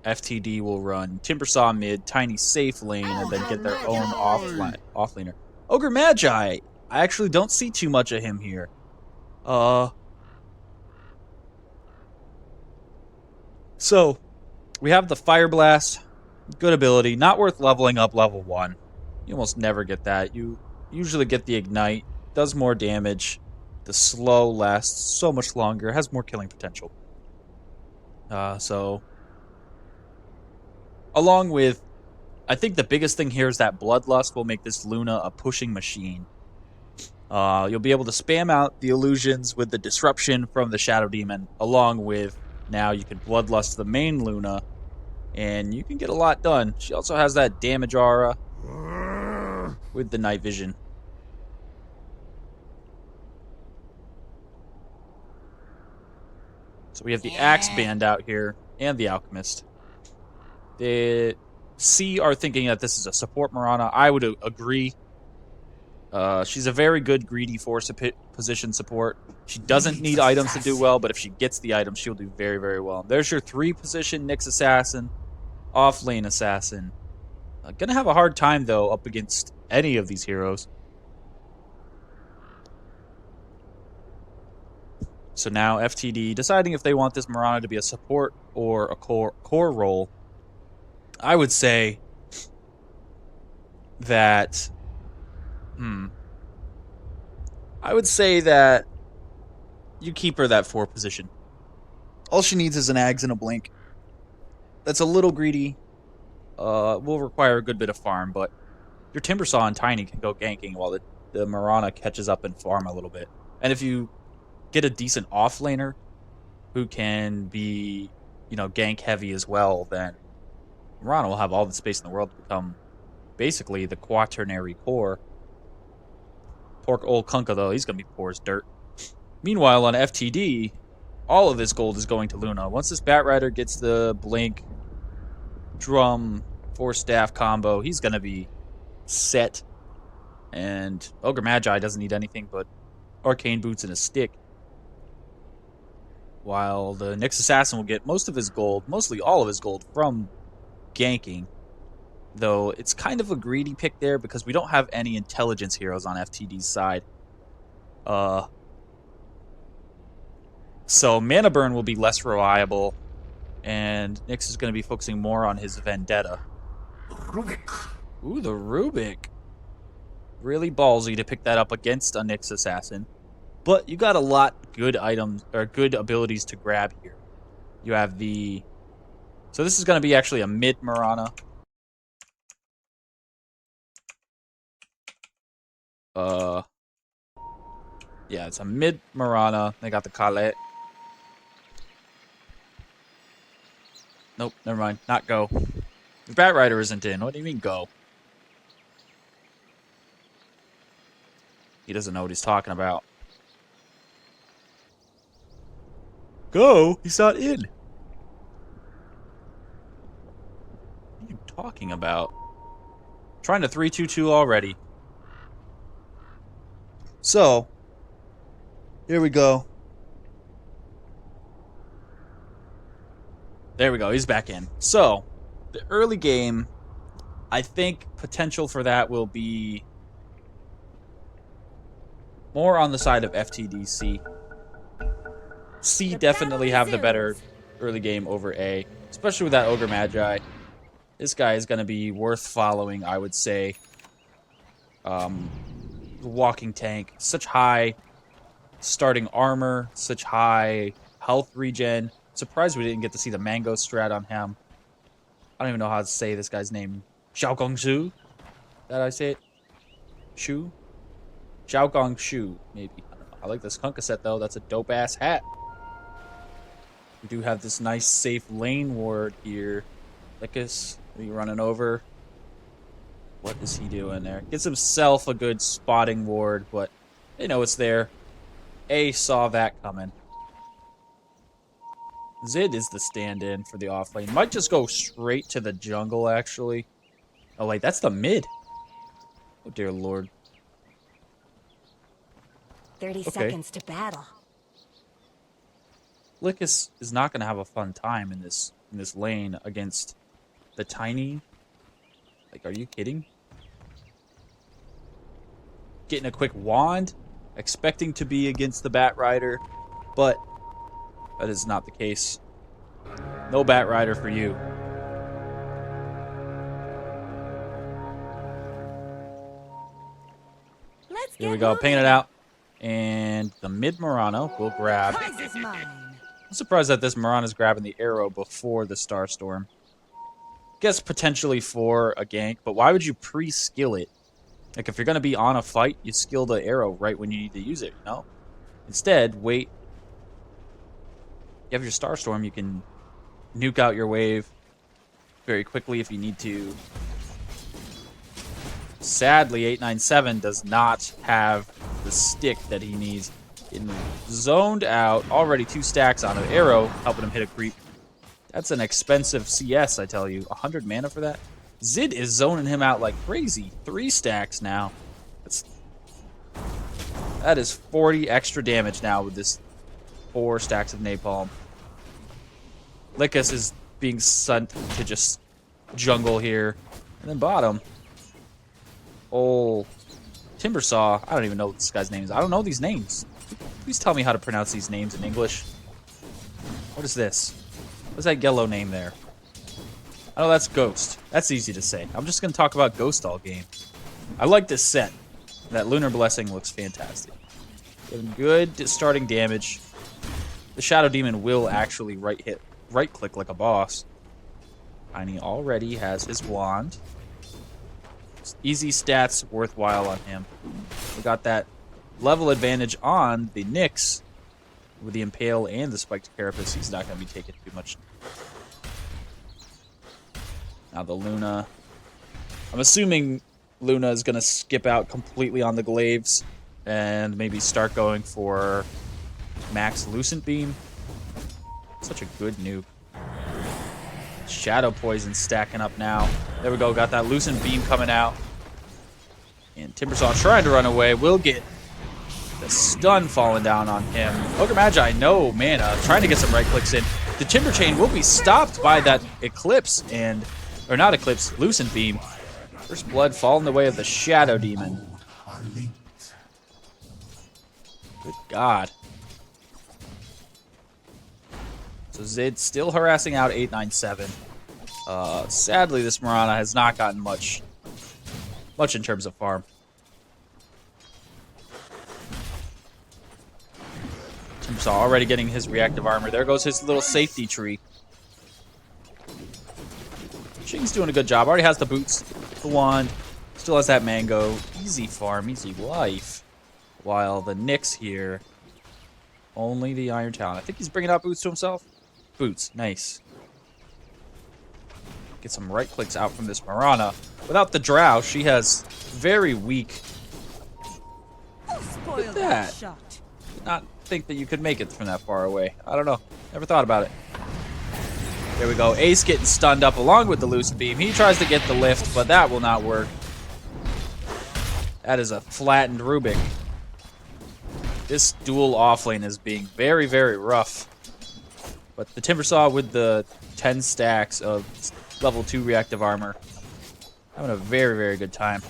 FTD will run Timbersaw mid, Tiny safe lane, and then get their own offlaner. Ogre Magi! I actually don't see too much of him here. So, we have the Fire Blast. Good ability. Not worth leveling up level 1. You almost never get that. You usually get the Ignite. Does more damage. The Slow lasts so much longer. Has more killing potential. So, along with, I think the biggest thing here is that Bloodlust will make this Luna a pushing machine. You'll be able to spam out the illusions with the disruption from the Shadow Demon, along with now you can Bloodlust the main Luna, and you can get a lot done. She also has that damage aura with the night vision. So we have the Axe Band out here, and the Alchemist. The C are thinking that this is a support Mirana. I would agree. She's a very good greedy force position support. She doesn't need items to do well, but if she gets the items, she'll do very, very well. There's your 3-position Nyx Assassin, off-lane Assassin. Gonna have a hard time, though, up against any of these heroes. So now FTD deciding if they want this Mirana to be a support or a core role. I would say that... I would say that you keep her that 4 position. All she needs is an Ags and a Blink. That's a little greedy. Will require a good bit of farm, but your Timbersaw and Tiny can go ganking while the Mirana catches up and farm a little bit. And if you get a decent offlaner who can be, gank heavy as well, then Mirana will have all the space in the world to become basically the quaternary core. Poor old Kunkka, though, he's going to be poor as dirt. Meanwhile, on FTD, all of his gold is going to Luna. Once this Batrider gets the Blink, Drum, 4-staff combo, he's going to be set. And Ogre Magi doesn't need anything but Arcane Boots and a stick. While the Nyx Assassin will get most of his gold, mostly all of his gold, from ganking. Though it's kind of a greedy pick there because we don't have any intelligence heroes on FTD's side. So Mana Burn will be less reliable, and Nyx is going to be focusing more on his Vendetta. Ooh, the Rubik. Really ballsy to pick that up against a Nyx Assassin. But you got a lot good items, or good abilities to grab here. You have the... So this is going to be actually a mid Mirana. Yeah, it's a mid Mirana. They got the Kale. Nope, never mind. Not go. The Batrider isn't in. What do you mean go? He doesn't know what he's talking about. Go? He's not in. What are you talking about? Trying to 3-2-2 already. So, here we go. There we go. He's back in. So, the early game, I think potential for that will be more on the side of FTD C. C definitely have the better early game over A, especially with that Ogre Magi. This guy is going to be worth following, I would say. Walking tank, such high starting armor, such high health regen. Surprised we didn't get to see the mango strat on him. I don't even know how to say this guy's name. Xiaogong Shu? Did I say it? Shu? Xiaogong Shu, maybe. I don't know. I like this Kunkka set though. That's a dope ass hat. We do have this nice safe lane ward here. Lycus, we running over. What is he doing there? Gets himself a good spotting ward, but they know it's there. A saw that coming. Zid is the stand-in for the offlane. Might just go straight to the jungle, actually. Oh, wait, that's the mid. Oh, dear lord. 30 seconds to battle. Lycus is not going to have a fun time in this in this lane against the tiny... Like, are you kidding? Getting a quick wand, expecting to be against the Bat Rider, but that is not the case. No Bat Rider for you. Here we go, pinging it out. And the mid Murano will grab. I'm surprised that this Murano is grabbing the arrow before the Starstorm. Guess potentially for a gank, but why would you pre-skill it? Like, if you're going to be on a fight, you skill the arrow right when you need to use it, you know? Instead, wait. You have your Starstorm, you can nuke out your wave very quickly if you need to. Sadly, 897 does not have the stick that he needs. Getting zoned out, already 2 stacks on an arrow, helping him hit a creep. That's an expensive CS, I tell you. 100 mana for that? Zid is zoning him out like crazy. 3 stacks now. That is 40 extra damage now with this 4 stacks of napalm. Lycus is being sent to just jungle here. And then bottom. Oh, Timbersaw. I don't even know what this guy's name is. I don't know these names. Please tell me how to pronounce these names in English. What is this? What's that yellow name there? I know that's Ghost. That's easy to say. I'm just going to talk about Ghost all game. I like this set. That Lunar Blessing looks fantastic. Getting good starting damage. The Shadow Demon will actually right click like a boss. Tiny already has his wand. Easy stats worthwhile on him. We got that level advantage on the Nyx. With the Impale and the Spiked Carapace, he's not going to be taking too much. Now the Luna. I'm assuming Luna is going to skip out completely on the glaives and maybe start going for max Lucent Beam. Such a good nuke. Shadow Poison stacking up now. There we go, got that Lucent Beam coming out. And Timbersaw trying to run away, will get the stun falling down on him. Ogre Magi, no mana, trying to get some right clicks in. The Timber Chain will be stopped by that Eclipse or not Eclipse, Lucent Beam. First blood falling the way of the Shadow Demon. Good God. So Zid still harassing out 897. Sadly, this Mirana has not gotten much in terms of farm. Timbersaw already getting his reactive armor. There goes his little safety tree. Ching's doing a good job. Already has the boots, the wand, still has that mango. Easy farm, easy life. While the Nyx here, only the Iron Talon. I think he's bringing out boots to himself. Boots, nice. Get some right clicks out from this Mirana. Without the Drow, she has very weak. Look at that. Did not think that you could make it from that far away. I don't know. Never thought about it. There we go. Ace getting stunned up along with the Lucent Beam. He tries to get the lift, but that will not work. That is a flattened Rubik. This dual offlane is being very, very rough. But the Timbersaw with the 10 stacks of level 2 reactive armor. Having a very, very good time.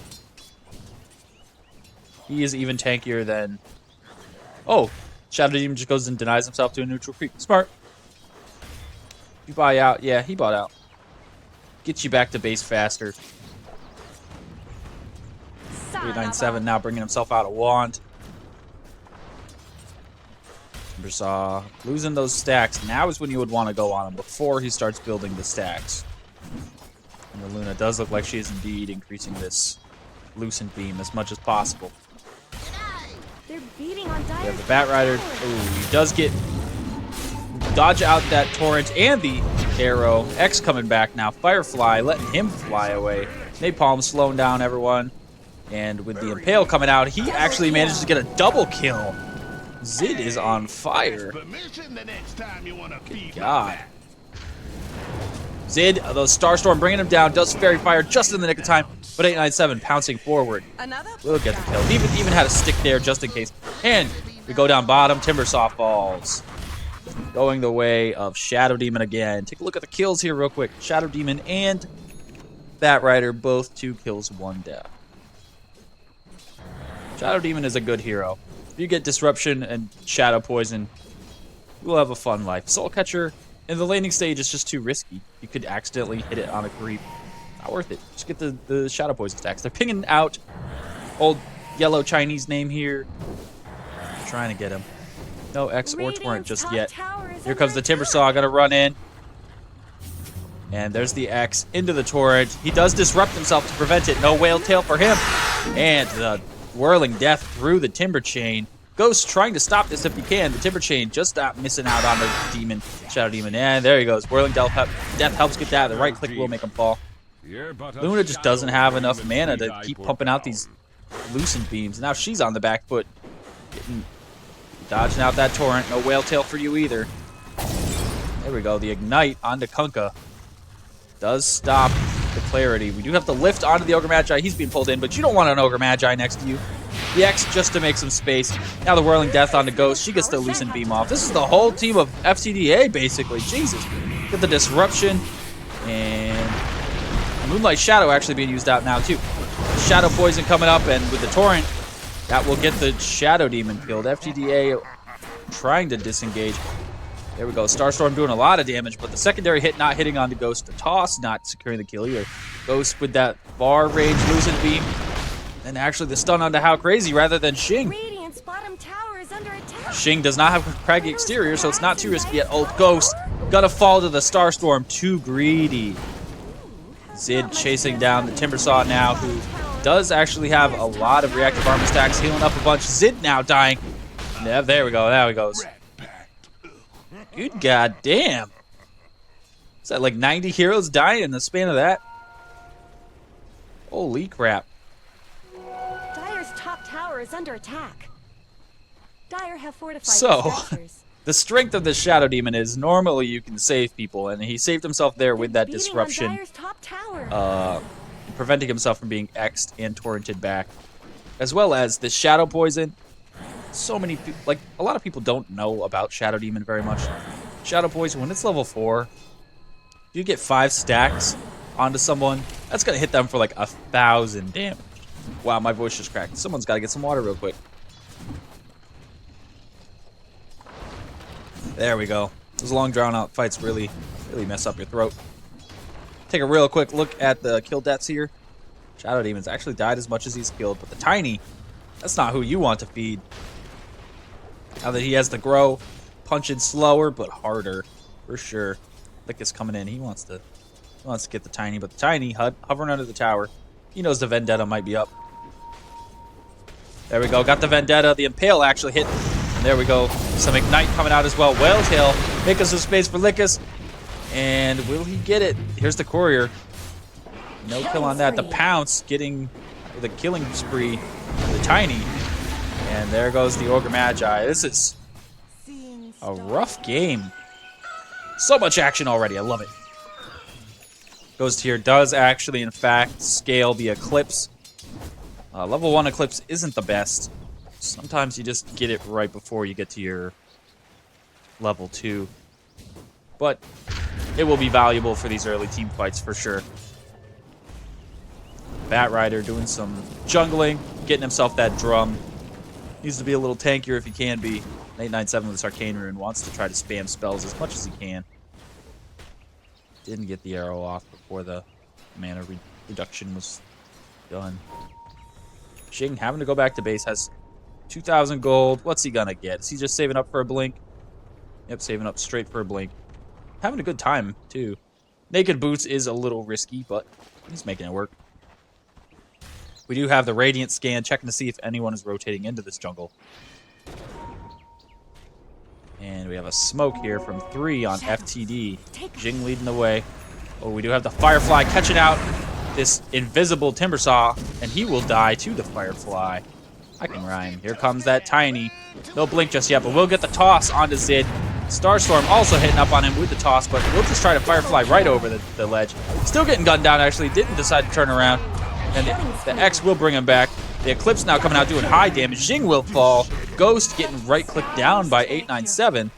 He is even tankier than... Oh! Shadow Demon just goes and denies himself to a neutral creep. Smart. You buy out. Yeah, he bought out. Gets you back to base faster. 397 now bringing himself out a wand. Timbersaw losing those stacks. Now is when you would want to go on him before he starts building the stacks. And the Luna does look like she is indeed increasing this Lucent Beam as much as possible. They're beating on we have the Bat Rider. Ooh, he does get dodge out that torrent and the arrow. X coming back now. Firefly letting him fly away. Napalm slowing down everyone. And with the Impale coming out, he actually manages to get a double kill. Zid is on fire. Good God. Zid, the Starstorm bringing him down, does Fairy Fire just in the nick of time, but 897 pouncing forward. Will get the kill. Even had a stick there just in case. And we go down bottom, Timbersaw falls. going the way of Shadow Demon again. Take a look at the kills here real quick. Shadow Demon and Bat Rider, both 2 kills, 1 death. Shadow Demon is a good hero. If you get Disruption and Shadow Poison, you will have a fun life. Soul Catcher in the laning stage is just too risky. You could accidentally hit it on a creep. Not worth it. Just get the Shadow Poison stacks. They're pinging out old yellow Chinese name here. Trying to get him. No X or Torrent just yet. Here comes the Timbersaw. Gonna run in. And there's the X into the Torrent. He does disrupt himself to prevent it. No Whale Tail for him. And the Whirling Death through the Timber Chain. Ghost trying to stop this if he can. The Timber Chain just stopped missing out on the Demon, Shadow Demon. And there he goes. Whirling Death helps get that. The right click will make him fall. Luna just doesn't have enough mana to keep pumping out these Lucent Beams. Now she's on the back foot. Dodging out that Torrent. No Whale Tail for you either. There we go. The Ignite onto Kunkka does stop the Clarity. We do have to lift onto the Ogre Magi. He's being pulled in, but you don't want an Ogre Magi next to you. The X just to make some space. Now the Whirling Death onto Ghost. She gets the Lucent Beam off. This is the whole team of FTD A, basically. Jesus. Get the Disruption. And Moonlight Shadow actually being used out now, too. Shadow Poison coming up, and with the Torrent, that will get the Shadow Demon killed. FTD A trying to disengage. There we go. Starstorm doing a lot of damage, but the secondary hit not hitting on the Ghost. The toss not securing the kill either. Ghost with that far range Lucent Beam. And actually the stun onto How Crazy rather than Xing. Radiant's bottom tower is under attack. Xing does not have a craggy exterior, so it's not too risky yet. Old Ghost gonna fall to the Starstorm. Too greedy. Zid chasing down the Timbersaw now, who does actually have a lot of reactive armor stacks, healing up a bunch. Zid now dying. Yeah, there we go. There he goes. Good goddamn. Is that like 90 heroes dying in the span of that? Holy crap. Dire's top tower is under attack. Dire have fortified So, structures. the strength of this Shadow Demon is normally you can save people, and he saved himself there with that Beating on disruption, Dire's top tower. preventing himself from being X'd and torrented back, as well as the Shadow Poison. So many people, like, a lot of people don't know about Shadow Demon very much. Shadow Poison, when it's level 4, if you get 5 stacks onto someone, that's gonna hit them for like 1,000 damage. Wow, my voice just cracked. Someone's gotta get some water real quick. There we go. Those long drawn-out fights really mess up your throat. Take a real quick look at the kill deaths here. Shadow Demon's actually died as much as he's killed, but the Tiny, that's not who you want to feed. Now that he has to grow, punching slower but harder, for sure. Lick is coming in. He wants to get the Tiny, but the Tiny hovering under the tower. He knows the Vendetta might be up. There we go. Got the Vendetta. The Impale actually hit. And there we go. Some Ignite coming out as well. Whale Tail making some space for Lickus. And will he get it? Here's the Courier. No kill on that. The Pounce getting the killing spree. The Tiny. And there goes the Ogre Magi. This is a rough game. So much action already. I love it. Ghost here does actually, in fact, scale the Eclipse. Level 1 Eclipse isn't the best. Sometimes you just get it right before you get to your level 2. But it will be valuable for these early team fights for sure. Bat Rider doing some jungling, getting himself that drum. Needs to be a little tankier if he can be. 897 with this Arcane Rune wants to try to spam spells as much as he can. Didn't get the arrow off before the mana reduction was done. Xing having to go back to base, has 2,000 gold. What's he gonna get? Is he just saving up for a blink? Yep, saving up straight for a blink. Having a good time, too. Naked Boots is a little risky, but he's making it work. We do have the Radiant scan, checking to see if anyone is rotating into this jungle. And we have a smoke here from 3 on FTD. Xing leading the way. Oh, we do have the Firefly catching out this invisible Timbersaw, and he will die to the Firefly. I can rhyme. Here comes that Tiny. No blink just yet, but we'll get the toss onto Zid. Starstorm also hitting up on him with the toss, but we'll just try to Firefly right over the ledge. Still getting gunned down, actually. Didn't decide to turn around. And the X will bring him back. The Eclipse now coming out doing high damage. Xing will fall. Ghost getting right-clicked down by 897.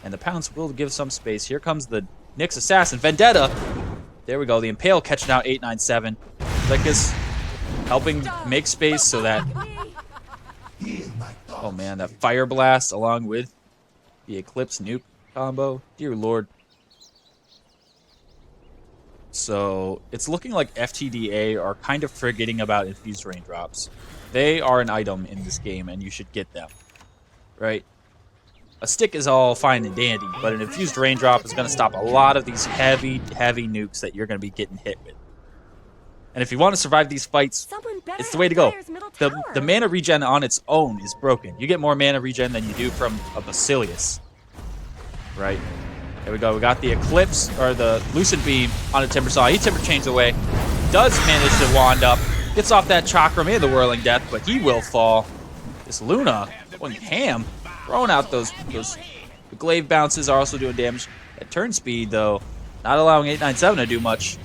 And the Pounce will give some space. Here comes the Nyx Assassin. Vendetta. There we go. The Impale catching out 897. Lickus helping make space so that... Oh, man. That Fire Blast along with the Eclipse nuke combo. Dear Lord. So, it's looking like FTD A are kind of forgetting about infused raindrops. They are an item in this game, and you should get them. Right? A stick is all fine and dandy, but an infused raindrop is going to stop a lot of these heavy, heavy nukes that you're going to be getting hit with. And if you want to survive these fights, it's the way to go. The mana regen on its own is broken. You get more mana regen than you do from a Basilius. Right? There we go. We got the Eclipse, or the Lucid Beam on a Timbersaw. He Timber Chains away. Does manage to wand up. Gets off that Chakram and the Whirling Death, but he will fall. This Luna going ham. Throwing out those the glaive bounces are also doing damage. At turn speed, though, not allowing 897 to do much.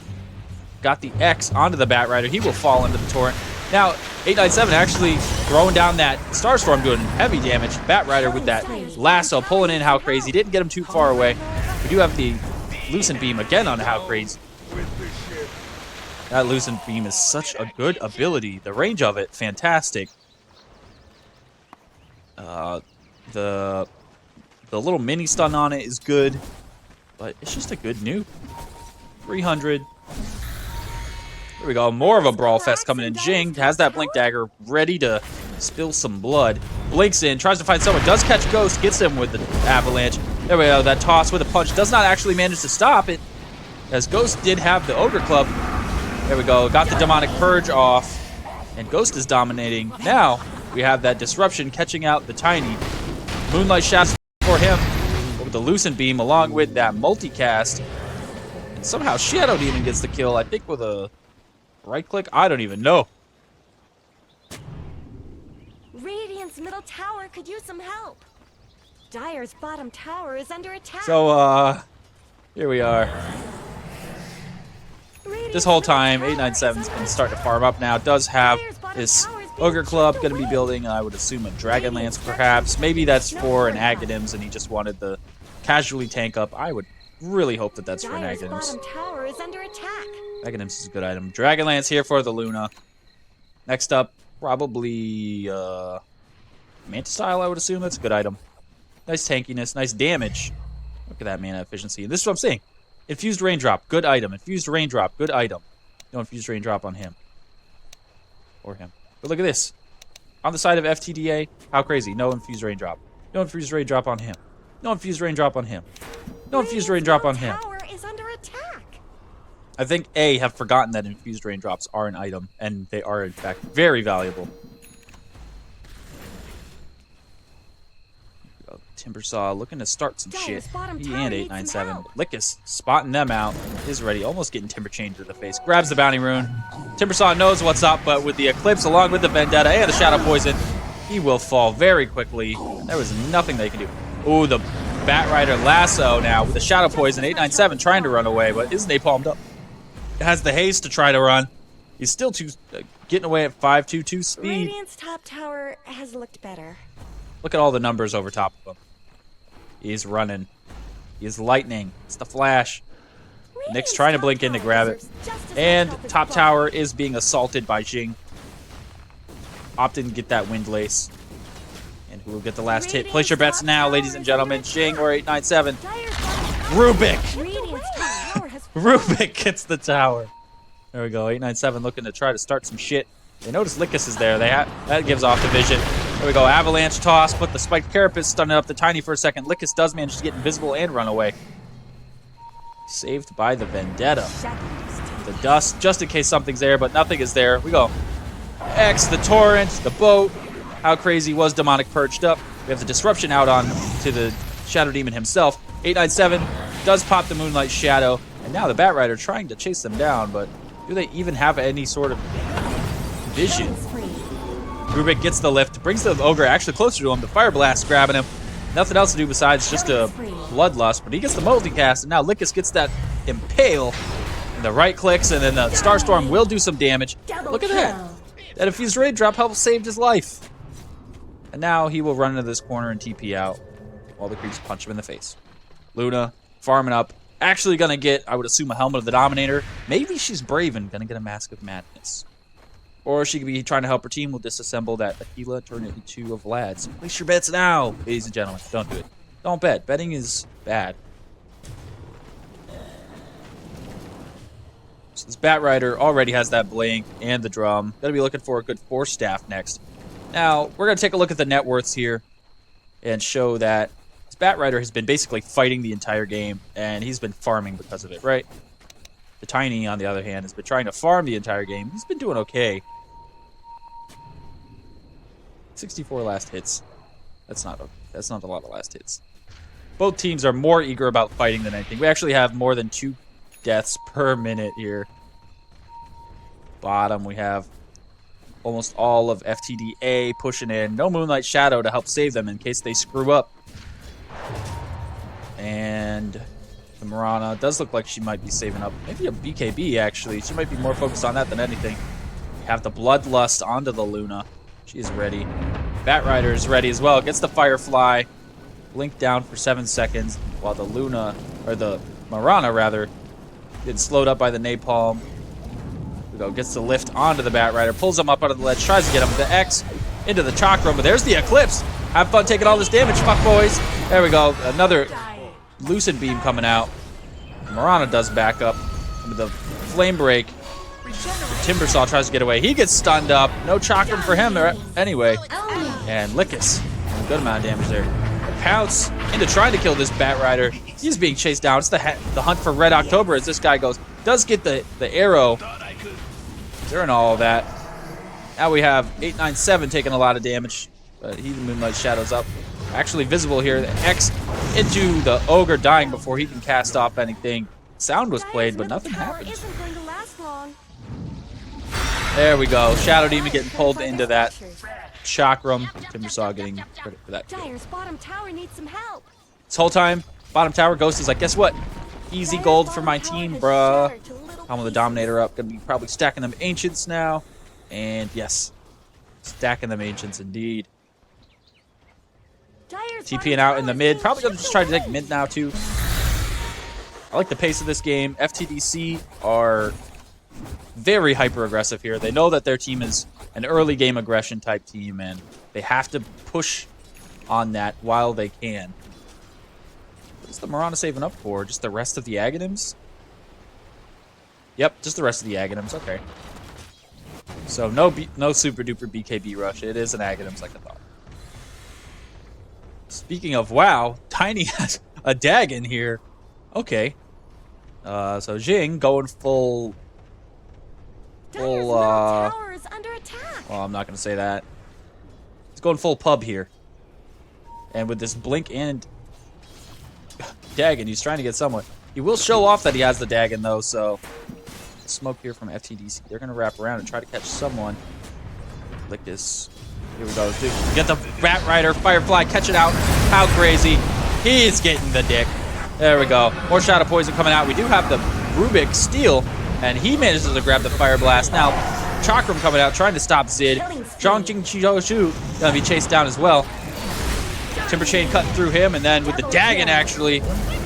Got the X onto the Bat Rider. He will fall into the torrent. Now, 897 actually throwing down that Starstorm, doing heavy damage. Bat Rider with that lasso pulling in How Crazy. Didn't get him too far away. We do have the Lucent Beam again on How Crazy. That Lucent Beam is such a good ability. The range of it, fantastic. The little mini stun on it is good, but it's just a good nuke. 300. There we go. More of a brawl fest coming in. Jing has that Blink Dagger ready to spill some blood. Blinks in, tries to find someone, does catch Ghost, gets him with the Avalanche. There we go. That toss with a punch does not actually manage to stop it, as Ghost did have the Ogre Club. There we go. Got the Demonic Purge off, and Ghost is dominating. Now we have that Disruption catching out the Tiny. Moonlight Shaft for him with the Lucent Beam along with that multicast. And somehow Shadow Demon gets the kill, I think with a right click. I don't even know. Radiant's middle tower could use some help. Dire's bottom tower is under attack. So, here we are. This whole time, 897's been starting to farm up now. Does have this Ogre Club going to be building, I would assume, a Dragonlance perhaps. Maybe that's for an Aghanim's and he just wanted the casually tank up. I would really hope that that's for an Aghanim's. Tower is under attack. Aghanim's is a good item. Dragonlance here for the Luna. Next up, probably Manta Style, I would assume. That's a good item. Nice tankiness, nice damage. Look at that mana efficiency. This is what I'm saying. Infused Raindrop, good item. Infused Raindrop, good item. No Infused Raindrop on him. Or him. But look at this. On the side of FTDA, How Crazy. No Infused Raindrop. No Infused Raindrop on him. No Infused Raindrop on him. No Infused Raindrop on him. Tower is under attack. I think A have forgotten that Infused Raindrops are an item, and they are in fact very valuable. Timbersaw looking to start some shit. He and 897. Lickus spotting them out. Is ready. Almost getting Timber Chained to the face. Grabs the Bounty Rune. Timbersaw knows what's up, but with the Eclipse along with the Vendetta and the Shadow Poison, he will fall very quickly. There was nothing they can do. Ooh, the Bat Rider lasso now with the Shadow Poison. 897 trying to run away, but is napalmed up. Has the haste to try to run. He's still getting away at 522 speed. Radiant's top tower has looked better. Look at all the numbers over top of him. He's running. He's lightning. It's the Flash. Nick's trying to blink in to grab it. And top tower is being assaulted by Jing. Opted to get that Windlace. And who will get the last hit? Place your bets now, ladies and gentlemen. Jing or 897. Rubik. Rubik gets the tower. There we go. 897 looking to try to start some shit. They notice Lickus is there. That gives off the vision. There we go. Avalanche toss. Put the spiked carapace stunning up the Tiny for a second. Lickus does manage to get invisible and run away. Saved by the Vendetta. The dust, just in case something's there, but nothing is there. We go. X, the Torrent, the boat. How Crazy was Demonic perched up. We have the Disruption out on to the Shadow Demon himself. 897 does pop the Moonlight Shadow. And now the Bat Rider trying to chase them down, but do they even have any sort of vision? Rubik gets the lift, brings the Ogre actually closer to him. The Fire Blast grabbing him. Nothing else to do besides just a Bloodlust, but he gets the multicast, and now Lickus gets that Impale. And the right clicks, and then the Starstorm will do some damage. Look at that. That Infused Raindrop helped saved his life. And now he will run into this corner and TP out while the creeps punch him in the face. Luna farming up. Actually gonna get, I would assume, a Helmet of the Dominator. Maybe she's brave and gonna get a Mask of Madness. Or she could be trying to help her team. We'll disassemble that Aquila, turn it into a Vlad. So place your bets now, ladies and gentlemen. Don't do it. Don't bet. Betting is bad. So this Bat Rider already has that blink and the drum. Gonna be looking for a good Force Staff next. Now, we're gonna take a look at the net worths here and show that this Bat Rider has been basically fighting the entire game, and he's been farming because of it, right? The Tiny, on the other hand, has been trying to farm the entire game. He's been doing okay. 64 last hits. That's not a lot of last hits. Both teams are more eager about fighting than anything. We actually have more than 2 deaths per minute here. Bottom, we have almost all of FTD A pushing in. No Moonlight Shadow to help save them in case they screw up. And the Mirana does look like she might be saving up. Maybe a BKB, actually. She might be more focused on that than anything. We have the Bloodlust onto the Luna. She is ready. Bat Rider is ready as well. Gets the Firefly. Blink down for 7 seconds while the Luna, or the Mirana rather, gets slowed up by the Napalm. Here we go. Gets the lift onto the Bat Rider. Pulls him up out of the ledge. Tries to get him. The X into the Chakra. But there's the Eclipse. Have fun taking all this damage, fuck boys. There we go. Another Lucid Beam coming out. Mirana does back up with the Flame Break. Timbersaw tries to get away. He gets stunned up. No Chakram for him anyway. And Lickus. A good amount of damage there. Pounce into trying to kill this Bat Rider. He's being chased down. It's the hunt for Red October as this guy goes. Does get the arrow. During all of that. Now we have 897 taking a lot of damage. But he Moonlight Shadows up. Actually visible here. The X into the Ogre, dying before he can cast off anything. Sound was played, but nothing happened. There we go. Shadow Demon getting pulled into that Chakram. Timbersaw getting credit for that. Dire's bottom tower needs some help. This whole time, bottom tower, Ghost is like, guess what? Easy gold for my team, bruh. Helmet of the Dominator up. Gonna be probably stacking them Ancients now. And yes, stacking them Ancients indeed. TPing out in the mid. Probably gonna just try to take mid now too. I like the pace of this game. FTD C are very hyper aggressive here. They know that their team is an early game aggression type team, and they have to push on that while they can. What is the Mirana saving up for? Just the rest of the Aghanims? Yep, just the rest of the Aghanims. Okay. So no super duper BKB rush. It is an Aghanims like I thought. Speaking of WoW, Tiny has a Dagon here. Okay. So Jing going full tower is under attack. well, I'm not going to say that. He's going full pub here. And with this blink and Dagon, he's trying to get someone. He will show off that he has the Dagon, though, so smoke here from FTDC. They're going to wrap around and try to catch someone. Lickus. Here we go. Dude, get the Bat Rider, Firefly, catch it out. How crazy. He's getting the dick. There we go. More Shadow Poison coming out. We do have the Rubik Steel, and he manages to grab the Fire Blast. Now, Chakram coming out, trying to stop Zid. Zhang Jing Chiu Shu gonna be chased down as well. Timber Chain cutting through him, and then with the Dagon, actually,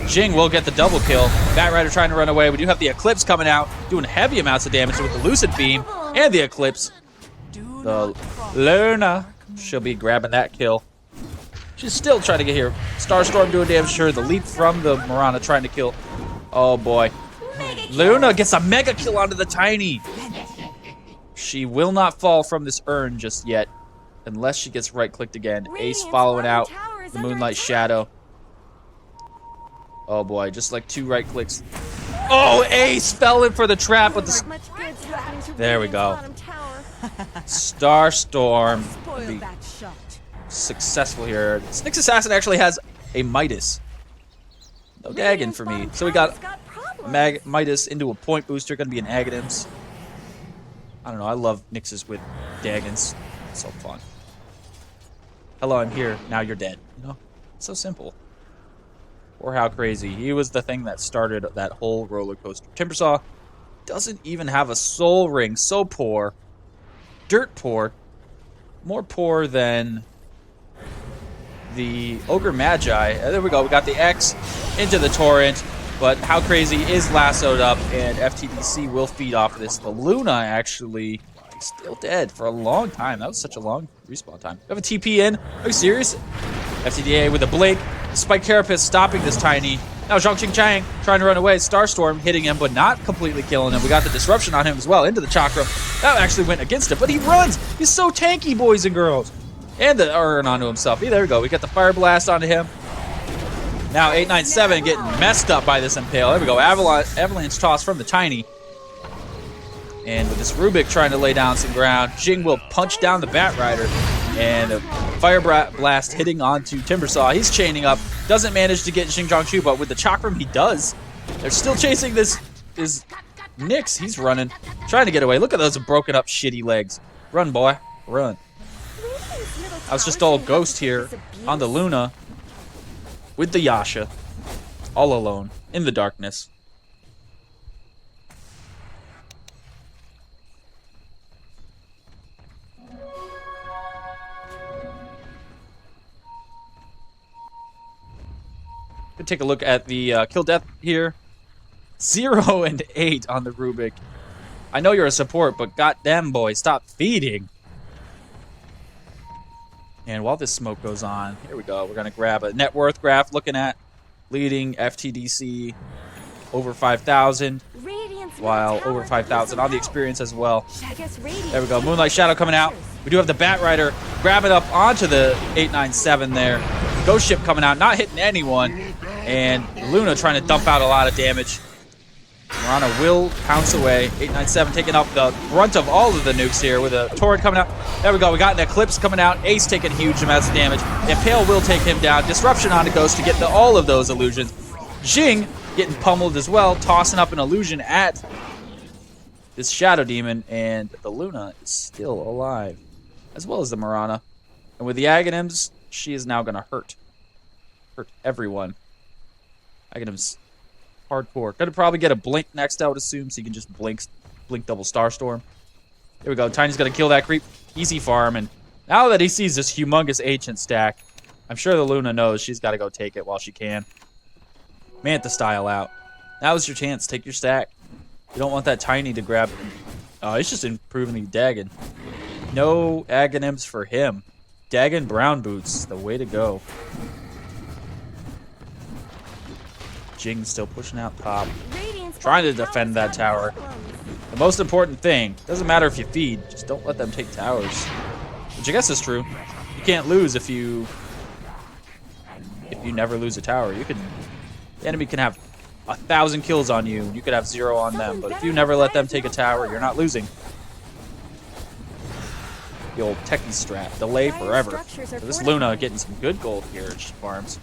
Jing will get the double kill. Bat Rider trying to run away. We do have the Eclipse coming out, doing heavy amounts of damage with the Lucid Beam and the Eclipse. The Luna, she'll be grabbing that kill. She's still trying to get here. Starstorm doing damage to her. The leap from the Mirana trying to kill. Oh boy. Luna gets a mega kill onto the Tiny. She will not fall from this urn just yet. Unless she gets right-clicked again. Ace following out the Moonlight Shadow. Oh boy, just like 2 right-clicks. Oh, Ace fell in for the trap with the... There we go. Starstorm be successful here. Nyx Assassin actually has a Midas. No Dagon for me. So we got Midas into a point booster. Going to be an Aghanims. I don't know. I love Nyxes with Dagons. It's so fun. Hello, I'm here. Now you're dead. You know? It's so simple. Or how crazy. He was the thing that started that whole roller coaster. Timbersaw doesn't even have a soul ring. So poor. Dirt poor. More poor than the Ogre Magi. There we go. We got the X into the Torrent. But How Crazy is lassoed up, and FTDC will feed off of this. The Luna actually still dead for a long time. That was such a long respawn time. We have a TP in. Are you serious? FTD A with a blink. Spike Carapace stopping this Tiny. Now Zhongqing Chang trying to run away. Starstorm hitting him, but not completely killing him. We got the disruption on him as well into the Chakra. That actually went against it, but he runs. He's so tanky, boys and girls. And the Urn onto himself. Yeah, there we go. We got the Fire Blast onto him. Now 897 getting messed up by this Impale. There we go. Avalanche toss from the Tiny. And with this Rubik trying to lay down some ground, Jing will punch down the Bat Rider. And a Fire Blast hitting onto Timbersaw. He's chaining up. Doesn't manage to get Xing Zhongxu, but with the Chakram, he does. They're still chasing this Nyx. He's running. Trying to get away. Look at those broken up shitty legs. Run, boy. Run. I was just all Ghost here on the Luna. With the Yasha, all alone, in the darkness. Could take a look at the kill death here. 0 and 8 on the Rubik. I know you're a support, but goddamn boy, stop feeding. And while this smoke goes on, here we go. We're going to grab a net worth graph looking at leading FTDC over 5,000, while over 5,000 on the experience as well. There we go. Moonlight Shadow coming out. We do have the Bat Rider grabbing up onto the 897 there. Ghost Ship coming out, not hitting anyone. And Luna trying to dump out a lot of damage. Marana will pounce away. 897 taking up the brunt of all of the nukes here with a Torrent coming out. There we go. We got an Eclipse coming out. Ace taking huge amounts of damage. Impale will take him down. Disruption onto Ghost to get all of those illusions. Jing getting pummeled as well, tossing up an illusion at this Shadow Demon, and the Luna is still alive, as well as the Marana. And with the Aghanims, she is now going to hurt everyone. Aghanims hardcore. Gonna probably get a blink next, I would assume, so you can just blink double Starstorm. There we go. Tiny's gonna kill that creep. Easy farm, and now that he sees this humongous ancient stack, I'm sure the Luna knows she's got to go take it while she can. Manta style out. Now's your chance. Take your stack. You don't want that Tiny to grab it. Oh, he's just improving the Dagon. No Aghanims for him. Dagon Brown Boots, the way to go. Jing's still pushing out top, trying to defend that tower. The most important thing, doesn't matter if you feed, just don't let them take towers. Which I guess is true. You can't lose if you never lose a tower. The enemy can have 1,000 kills on you. You could have 0 on them, but if you never let them take a tower, you're not losing. The old techie strat, delay forever. So this Luna getting some good gold here at farms.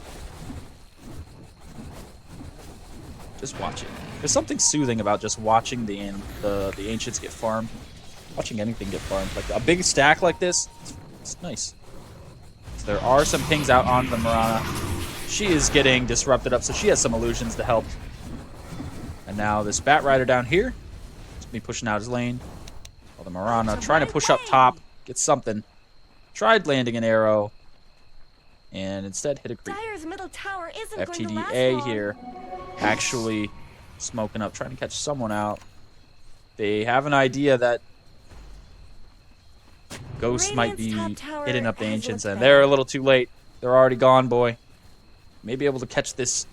Just watch it. There's something soothing about just watching the ancients get farmed. Watching anything get farmed. Like a big stack like this, it's nice. So there are some pings out on the Marana. She is getting disrupted up, so she has some illusions to help. And now this Bat Rider down here is going to be pushing out his lane. While the Marana trying to push up top, get something. Tried landing an arrow, and instead hit a creep. FTD A here, actually smoking up, trying to catch someone out. They have an idea that Ghost might be hitting up the Ancients, and they're a little too late. They're already gone, boy. Maybe able to catch this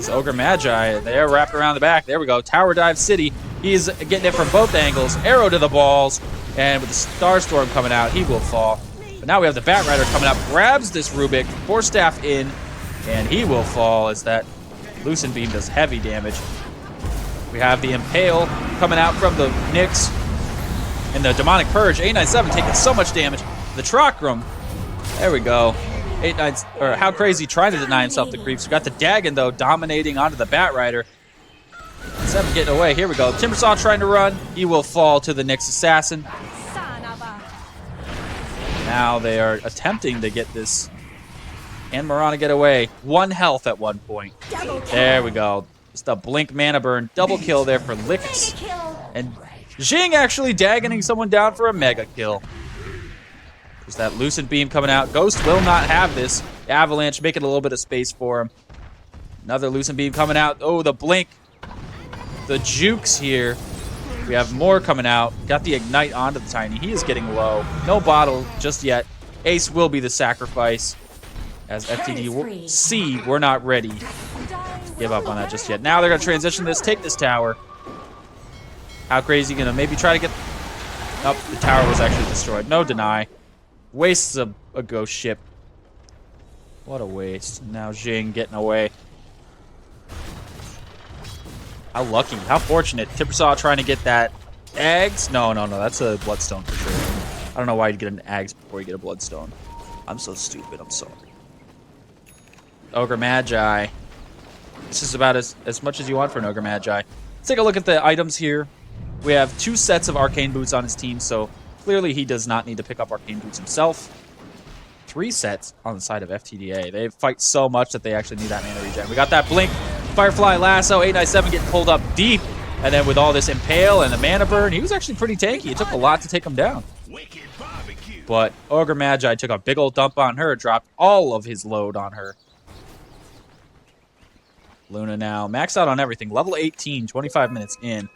Ogre Magi. They're wrapped around the back. There we go. Tower Dive City. He's getting it from both angles. Arrow to the balls. And with the Starstorm coming out, he will fall. But now we have the Bat Rider coming up. Grabs this Rubik. Force Staff in. And he will fall as that Lucent Beam does heavy damage. We have the Impale coming out from the Nyx. And the Demonic Purge. 897 taking so much damage. The Trakram. There we go. How Crazy trying to deny himself the creeps. We got the Dagon, though, dominating onto the Bat Rider. 7 getting away. Here we go. Timbersaw trying to run. He will fall to the Nyx Assassin. Now they are attempting to get this. And Marana get away. 1 health at one point. There we go. Just a blink mana burn. Double kill there for Licks. And Jing actually dagoning someone down for a mega kill. There's that Lucent Beam coming out. Ghost will not have this. Avalanche making a little bit of space for him. Another Lucent Beam coming out. Oh, the Blink. The Jukes here. We have more coming out. Got the Ignite onto the Tiny. He is getting low. No bottle just yet. Ace will be the sacrifice. As FTD C, we're not ready. Give up on that just yet. Now they're going to transition this, take this tower. How crazy going to maybe try to get... Oh, the tower was actually destroyed. No deny. Wastes a ghost ship. What a waste. Now Jing getting away. How lucky. How fortunate. Timbersaw trying to get that Ags. No. That's a Bloodstone for sure. I don't know why you'd get an Ags before you get a Bloodstone. I'm so stupid. I'm sorry. Ogre Magi. This is about as much as you want for an Ogre Magi. Let's take a look at the items here. We have 2 sets of Arcane Boots on his team, so clearly he does not need to pick up Arcane Boots himself. 3 sets on the side of FTD A. They fight so much that they actually need that mana regen. We got that Blink, Firefly, Lasso, 897 getting pulled up deep. And then with all this Impale and the mana burn, he was actually pretty tanky. It took a lot to take him down. But Ogre Magi took a big old dump on her, dropped all of his load on her. Luna now, maxed out on everything. Level 18, 25 minutes in.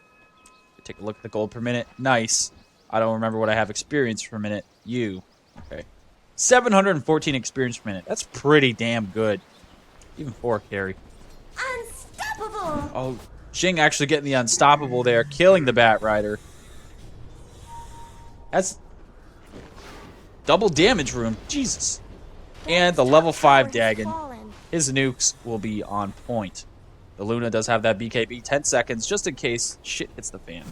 Take a look at the gold per minute. Nice. I don't remember what I have experience per minute. Okay. 714 experience per minute. That's pretty damn good. Even for a carry. Unstoppable! Oh, Jing actually getting the unstoppable there, killing the Bat Rider. That's double damage room. Jesus. And the level 5 Dagon. His nukes will be on point. The Luna does have that BKB, 10 seconds, just in case shit hits the fan.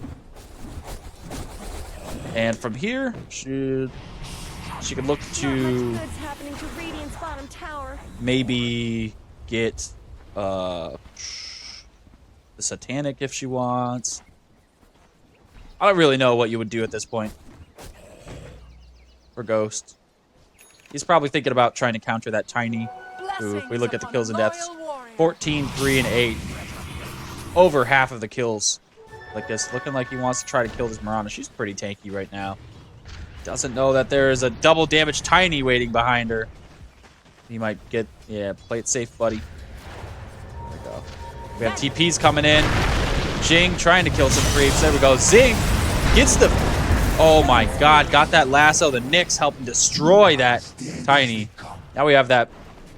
And from here, she could look to maybe get the Satanic if she wants. I don't really know what you would do at this point for Ghost. He's probably thinking about trying to counter that Tiny. Ooh, if we look at the kills and deaths, 14, 3, and 8. Over half of the kills like this. Looking like he wants to try to kill this Mirana. She's pretty tanky right now. Doesn't know that there is a double damage Tiny waiting behind her. He might get... Yeah, play it safe, buddy. There we go. We have TPs coming in. Jing trying to kill some creeps. There we go. Zing gets the... Oh my god. Got that lasso. The Nyx helping destroy that Tiny. Now we have that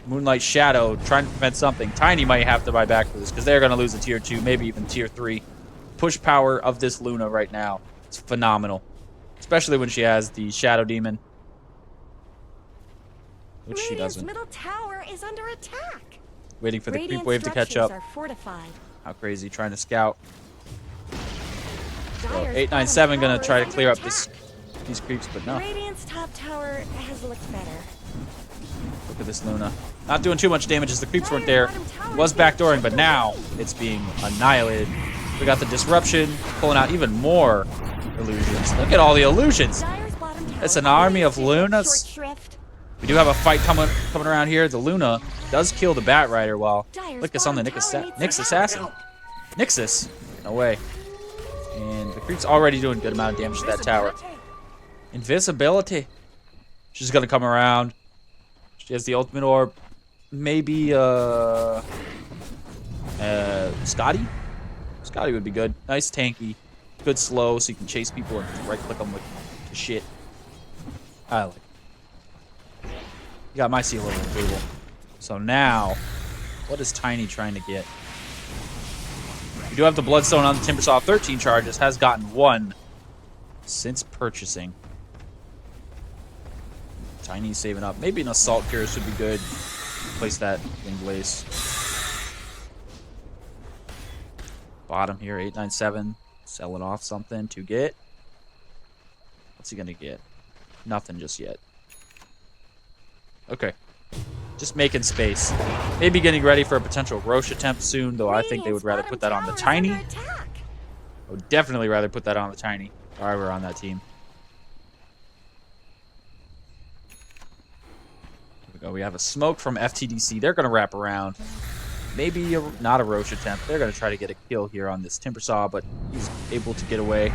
Moonlight Shadow trying to prevent something. Tiny might have to buy back for this because they're going to lose a tier 2, maybe even tier 3. Push power of this Luna right now. It's phenomenal. Especially when she has the Shadow Demon. Which she doesn't. Middle tower is under attack. Waiting for the creep wave to catch up. How crazy. Trying to scout. So 897 going to try to clear up these creeps, but no. Radiant's top tower has looked better. Look at this Luna. Not doing too much damage as the creeps weren't there. Was backdooring, but now it's being annihilated. We got the disruption, pulling out even more illusions. Look at all the illusions. It's an army of Lunas. We do have a fight coming around here. The Luna does kill the Bat Rider while Lycus on the Nyx Assassin. Nyxus. No way. And the creep's already doing a good amount of damage to that tower. Invisibility. She's going to come around. She has the ultimate orb. Maybe, Scotty? Scotty would be good. Nice tanky. Good slow so you can chase people and right-click them with the shit. I like it. You got my seal of approval. So now, what is Tiny trying to get? We do have the Bloodstone on the Timbersaw. 13 charges. Has gotten 1 since purchasing. Tiny's saving up. Maybe an Assault Curious would be good. Place that Wind Blaze. Bottom here, 897. Selling off something to get. What's he gonna get? Nothing just yet. Okay. Just making space. Maybe getting ready for a potential Roche attempt soon, though I think they would rather put that on the Tiny. I would definitely rather put that on the Tiny. If I were on that team. We have a smoke from FTD C. They're going to wrap around. Maybe not a Roche attempt. They're going to try to get a kill here on this Timbersaw, but he's able to get away.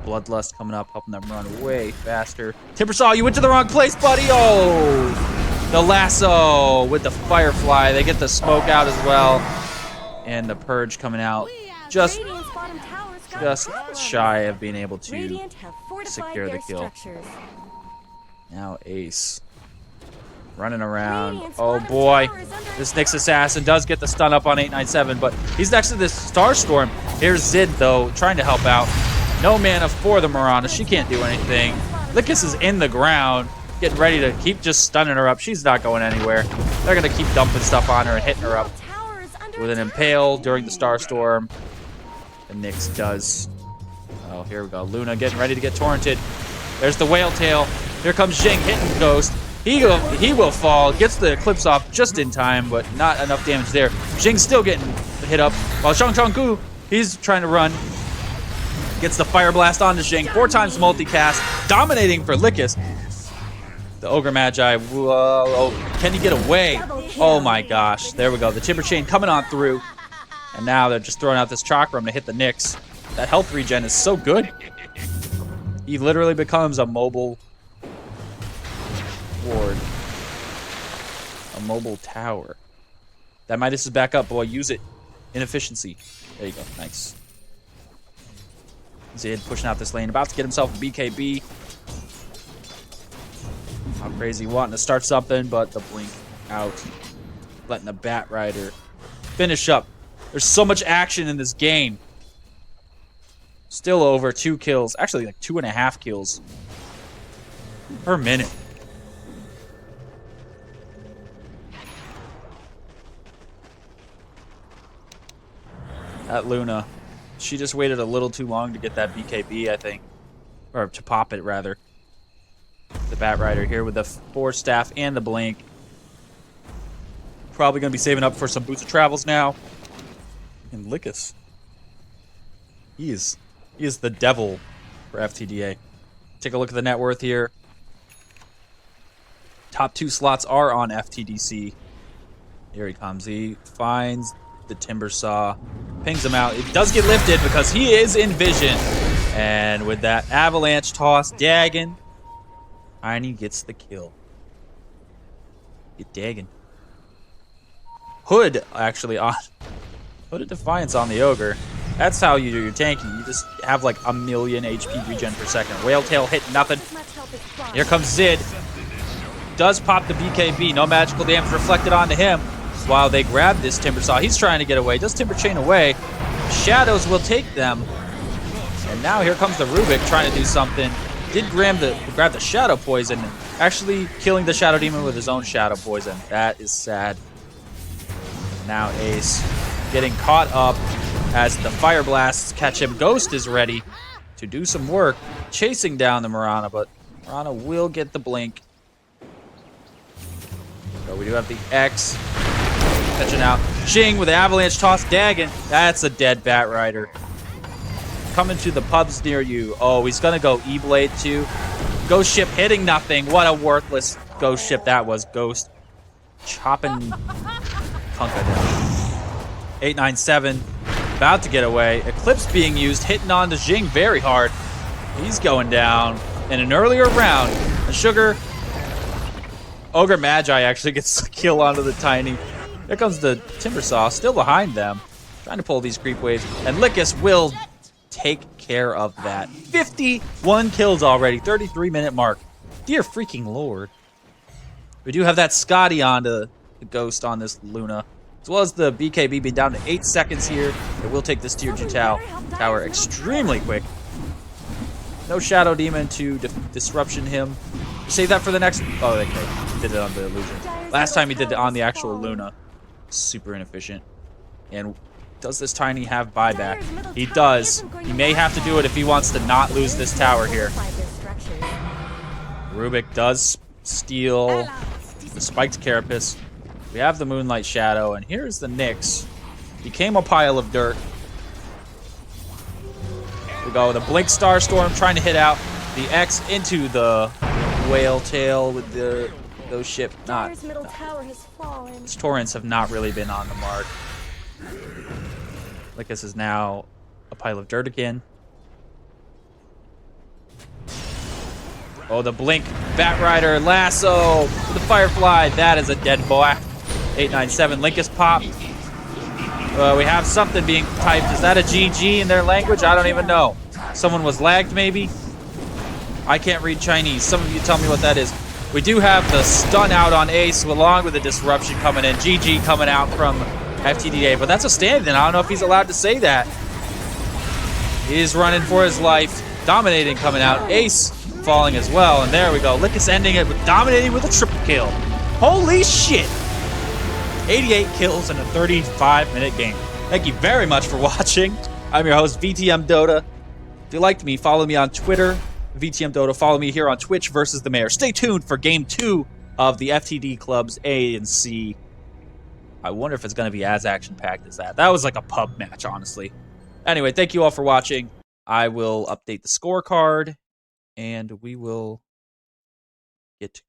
Bloodlust coming up, helping them run way faster. Timbersaw, you went to the wrong place, buddy. Oh, the lasso with the Firefly. They get the smoke out as well. And the Purge coming out. Just shy of being able to secure the kill. Now Ace. Running around. Oh boy. This Nyx Assassin does get the stun up on 897, but he's next to this Starstorm. Here's Zid, though, trying to help out. No mana for the Mirana. She can't do anything. Lycus is in the ground, getting ready to keep just stunning her up. She's not going anywhere. They're going to keep dumping stuff on her and hitting her up with an Impale during the Starstorm. The Nyx does. Oh, here we go. Luna getting ready to get torrented. There's the Whale Tail. Here comes Jing hitting Ghost. He will fall. Gets the Eclipse off just in time, but not enough damage there. Jing's still getting hit up. While Shang Gu, he's trying to run. Gets the Fire Blast onto Jing. 4 times multicast. Dominating for Lycus. The Ogre Magi. Whoa. Can he get away? Oh my gosh. There we go. The Timber Chain coming on through. And now they're just throwing out this Chakram to hit the Nyx. That health regen is so good. He literally becomes a mobile ward. A mobile tower. That Midas is back up, boy. Use it. Inefficiency. There you go. Nice. Zid pushing out this lane. About to get himself a BKB. How crazy. Wanting to start something, but the blink out. Letting the Bat Rider finish up. There's so much action in this game. Still over 2 kills. Actually, like 2.5 kills per minute. That Luna, she just waited a little too long to get that BKB, I think. Or to pop it, rather. The Bat Rider here with the Force Staff and the Blink. Probably going to be saving up for some Boots of Travels now. And Lycus. He is the devil for FTD A. Take a look at the net worth here. Top 2 slots are on FTD C. Here he comes. He finds the Timbersaw. Pings him out. It does get lifted because he is in vision. And with that Avalanche toss, Dagon. Tiny gets the kill. Get Dagon. Hood actually on. Hood of Defiance on the Ogre. That's how you do your tanking. You just have like a million HP regen per second. Whale Tail hit nothing. Here comes Zid. Does pop the BKB. No magical damage reflected onto him. While they grab this Timbersaw. He's trying to get away. Does Timber Chain away. Shadows will take them. And now here comes the Rubik trying to do something. Did grab the Shadow Poison. Actually killing the Shadow Demon with his own Shadow Poison. That is sad. Now Ace getting caught up as the Fire Blasts catch him. Ghost is ready to do some work. Chasing down the Mirana, but Mirana will get the blink. So we do have the X. Catching out. Jing with the Avalanche toss. Dagon. That's a dead Bat Rider. Coming to the pubs near you. Oh, he's going to go E-Blade too. Ghost Ship hitting nothing. What a worthless Ghost Ship that was. Ghost chopping Kunkka down. 897. About to get away. Eclipse being used. Hitting on to Jing very hard. He's going down. In an earlier round, the Sugar Ogre Magi actually gets a kill onto the Tiny. Here comes the Timbersaw, still behind them. Trying to pull these creep waves. And Lycus will take care of that. 51 kills already, 33-minute mark. Dear freaking lord. We do have that Scotty onto the Ghost on this Luna. As well as the BKB being down to 8 seconds here. It will take this tier 2 tower extremely quick. No Shadow Demon to disruption him. Save that for the next... Oh, okay. He did it on the illusion. Last time he did it on the actual Luna. Super inefficient. And does this Tiny have buyback? He does. He may have to do it if he wants to not lose this tower here. Rubik does steal the spiked Carapace. We have the Moonlight Shadow, and here's the Nyx. Became a pile of dirt. We go, the Blink Starstorm trying to hit out the X into the Whale Tail with those ship. These torrents have not really been on the mark. Lycus is now a pile of dirt again. Oh, the blink, Batrider, lasso, the Firefly. That is a dead boy. 897, Link is popped. We have something being typed. Is that a GG in their language? I don't even know. Someone was lagged, maybe? I can't read Chinese. Some of you tell me what that is. We do have the stun out on Ace, along with the disruption coming in. GG coming out from FTD A, but that's a stand-in. I don't know if he's allowed to say that. He's running for his life. Dominating coming out. Ace falling as well, and there we go. Lickus ending it with dominating with a triple kill. Holy shit! 88 kills in a 35-minute game. Thank you very much for watching. I'm your host, VTM Dota. If you liked me, follow me on Twitter, VTM Dota. Follow me here on Twitch versus the Mayor. Stay tuned for Game 2 of the FTD Clubs A and C. I wonder if it's going to be as action-packed as that. That was like a pub match, honestly. Anyway, thank you all for watching. I will update the scorecard, and we will get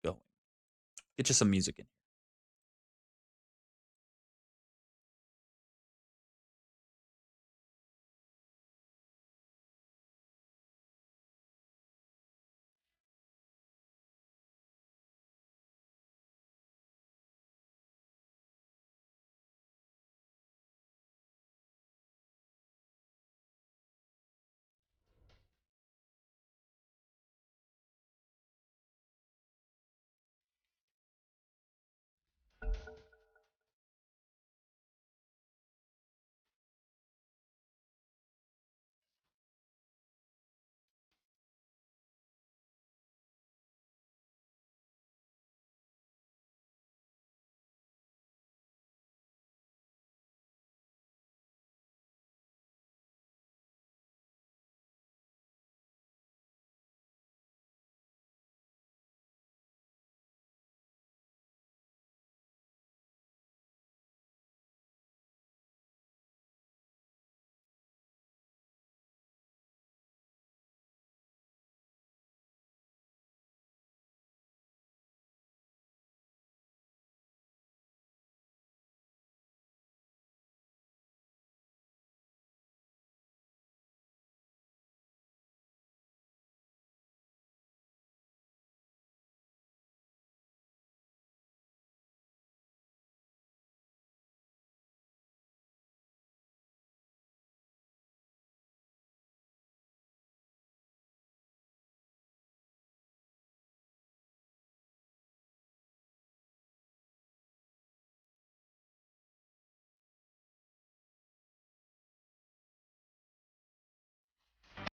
going. Get you some music in.